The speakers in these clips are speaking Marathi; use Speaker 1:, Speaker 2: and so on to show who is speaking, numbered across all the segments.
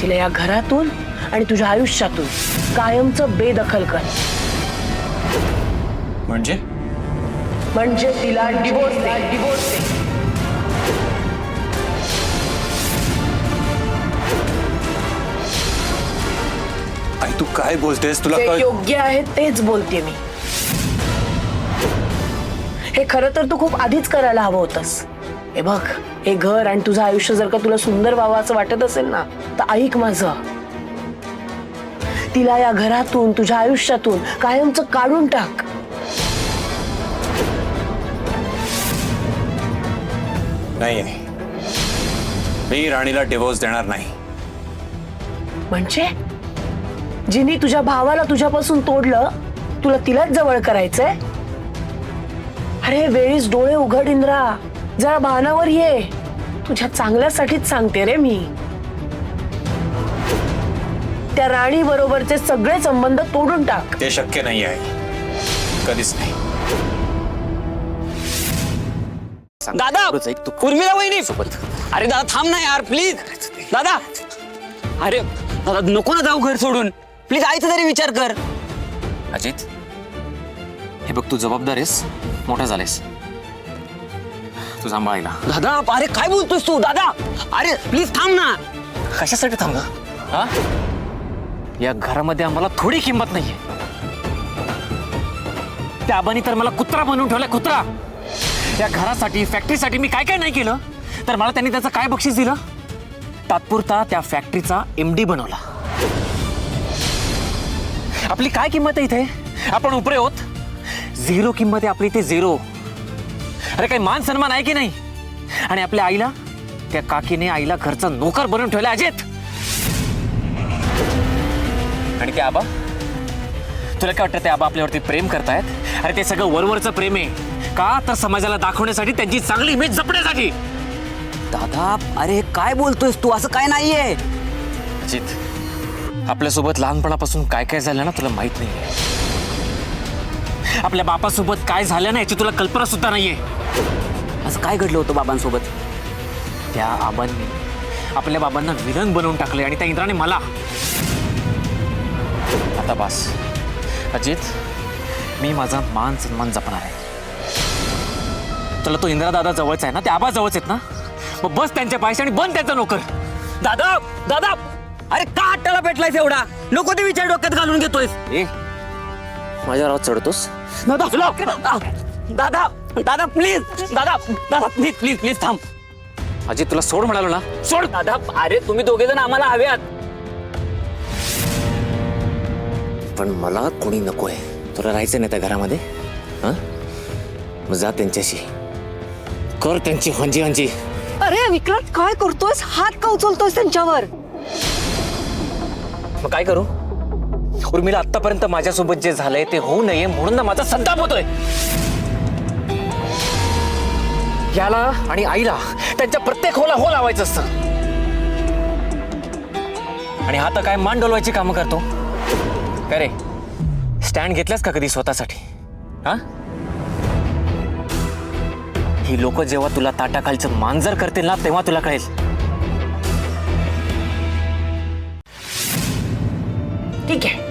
Speaker 1: तिला या घरातून आणि तुझ्या आयुष्यातून कायमचं बेदखल कर.
Speaker 2: म्हणजे
Speaker 1: तिला डिवोर्स दे.
Speaker 2: आई तू काय बोलतेस? तुला
Speaker 1: जे योग्य आहे तेच बोलते मी. हे खरं तर तू खूप आधीच करायला हवं होतंस. हे बघ, हे घर आणि तुझं आयुष्य जर का तुला सुंदर व्हावं असं वाटत असेल ना, तर ऐक माझं. तिला या घरातून तुझ्या आयुष्यातून कायमचं काढून टाक.
Speaker 2: नाही आहे, मी राणीला डिवोर्स देणार नाही.
Speaker 1: म्हणजे जिने तुझ्या भावाला तुझ्यापासून तोडलं, तुला तिलाच जवळ करायचंय? अरे वेळीच डोळे उघड इंद्रा, जरा भानावर ये. तुझ्या चांगल्यासाठीच सांगते रे मी. त्या राणी बरोबरचे सगळे संबंध तोडून टाक.
Speaker 2: ते शक्य नाही आहे, कधीच नाही.
Speaker 3: दादा उर्मिला वहिनी सोबत. अरे दादा थांब ना यार प्लीज. दादा अरे दादा नको ना जाऊ घर सोडून. प्लीज आईचा तरी विचार कर.
Speaker 4: अजित, हे बघ तू जबाबदार आहेस, मोठा झालेस, तू सांभाळायला.
Speaker 3: दादा अरे काय बोलतोस तू? दादा अरे प्लीज थांब ना.
Speaker 4: कशासाठी थांबला? हा, या घरामध्ये आम्हाला थोडी किंमत नाहीये. त्या आबानी तर मला कुत्रा बनवून ठेवलाय, कुत्रा. या घरासाठी फॅक्टरीसाठी मी काय काय नाही केलं, तर मला त्यांनी त्याचं काय बक्षीस दिलं? तात्पुरता त्या फॅक्टरीचा MD बनवला. आपली काय किंमत आहे इथे? आपण उपरे होत. झिरो किंमत आहे आपली, इथे झिरो. अरे काही मान सन्मान आहे की नाही? आणि आपल्या आईला, त्या काकीने आईला घरचा नोकर बनवून ठेवला. अजित, आणि ते आबा, तुला काय वाटतं ते आबा आपल्यावरती प्रेम करतायत? अरे ते सगळं वरवरचं प्रेम आहे का, तर समाजाला दाखवण्यासाठी, त्यांची चांगली इमेज जपण्यासाठी.
Speaker 3: दादा अरे काय बोलतोयस तू? असं काय नाहीये.
Speaker 4: अजित, आपल्यासोबत लहानपणापासून काय काय झालं ना तुला माहित नाहीये. आपल्या बापासोबत काय झालं ना याची तुला कल्पना सुद्धा नाहीये.
Speaker 3: असं काय घडलं होतं बाबांसोबत?
Speaker 4: त्या आबांनी आपल्या बाबांना विलन बनवून टाकले आणि त्या इंद्राने मला. आता बस अजित, मी माझा मान सन्मान जपणार आहे. तुला तो इंद्रा दादा जवळचा आहे ना, त्या आबा जवळच आहेत ना, मग बस त्यांच्या पायशी आणि बन त्याचा नोकर.
Speaker 3: दादा दादा अरे का हट्टाला पेटलायस एवढा? नको ते विचार डोक्यात घालून घेतोयस.
Speaker 4: ए, माझ्या रावात चढतोस?
Speaker 3: दादा दादा दादा प्लीज. दादा दादा प्लीज प्लीज प्लीज थांब.
Speaker 4: अजित, तुला सोड म्हणालो ना, सोड.
Speaker 3: दादा अरे तुम्ही दोघे जण आम्हाला हवेत.
Speaker 4: पण मला कोणी नकोय. तुला राहायचं नाही त्या घरामध्ये? हा, मग जा त्यांच्याशी, कर त्यांची हंजी हंजी.
Speaker 5: अरे विक्रांत काय करतोयस? हात का उचलतोयस त्यांच्यावर?
Speaker 4: मग काय करू? उर्मिला, आतापर्यंत माझ्यासोबत जे झालंय ते होऊ नये म्हणून ना माझा संताप होतोय. याला आणि आईला त्यांच्या प्रत्येक होला हो लावायचं असतं. आणि हा तर काय मान डोलवायची कामं करतो. काय रे, स्टँड घेतलास का कधी स्वतःसाठी? हा, ही लोक जेव्हा तुला ताटाखालचं मांजर करतील ना, तेव्हा तुला कळेल.
Speaker 1: ठीक आहे,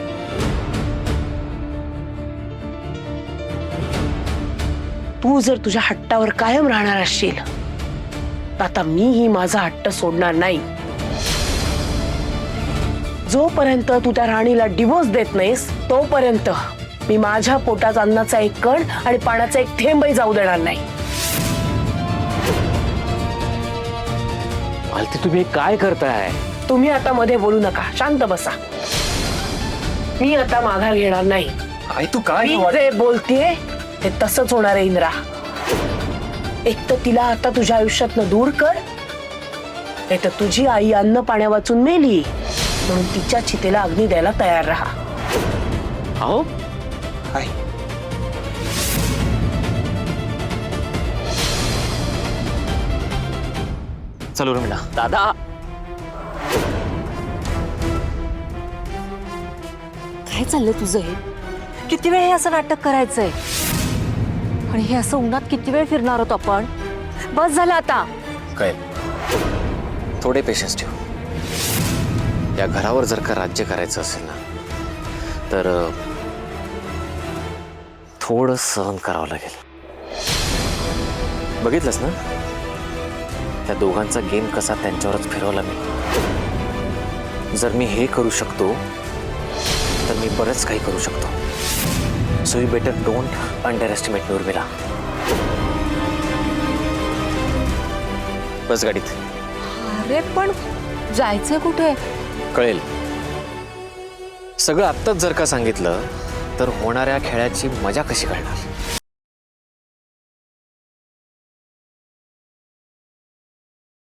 Speaker 1: तू जर तुझ्या हट्टावर कायम राहणार असशील, तर आता मीही माझा हट्ट सोडणार नाही. जोपर्यंत तू त्या राणीला डिवोर्स देत नाहीस, तोपर्यंत मी माझ्या पोटात अन्नाचा एक कण आणि पाण्याचा एक थेंबही जाऊ देणार नाही.
Speaker 4: मालती, तुम्ही काय करताय?
Speaker 1: तुम्ही आता मध्ये बोलू नका, शांत बसा. मी आता माघार घेणार नाही.
Speaker 2: आई तू काय
Speaker 1: मी जे बोलतेय ते तसंच होणार आहे इंद्रा. एक तर तिला आता तुझ्या आयुष्यातनं दूर कर, नाही तर तुझी आई अन्न पाण्या वाचून मेली म्हणून तिच्या चितेला अग्नी द्यायला तयार राहा.
Speaker 4: अहो,
Speaker 2: आई
Speaker 4: चल उर्मिला.
Speaker 3: दादा
Speaker 5: काय चाललंय तुझं? हे किती वेळ हे असं नाटक करायचंय? आणि हे असं उन्हात किती वेळ फिरणार आहोत आपण? बस झालं आता.
Speaker 4: काय, थोडे पेशन्स ठेव. या घरावर जर का राज्य करायचं असेल ना तर थोडं सहन करावं लागेल. बघितलंस ना त्या दोघांचा गेम कसा त्यांच्यावरच फिरवला मी. जर मी हे करू शकतो तर मी बरंच काही करू शकतो. So you better don't underestimate me Urmila. बस गाडीत.
Speaker 5: अरे पण जायचंय कुठे?
Speaker 4: कळेल. सगळं आत्ताच जर का सांगितलं तर होणाऱ्या खेळाची मजा कशी कळणार.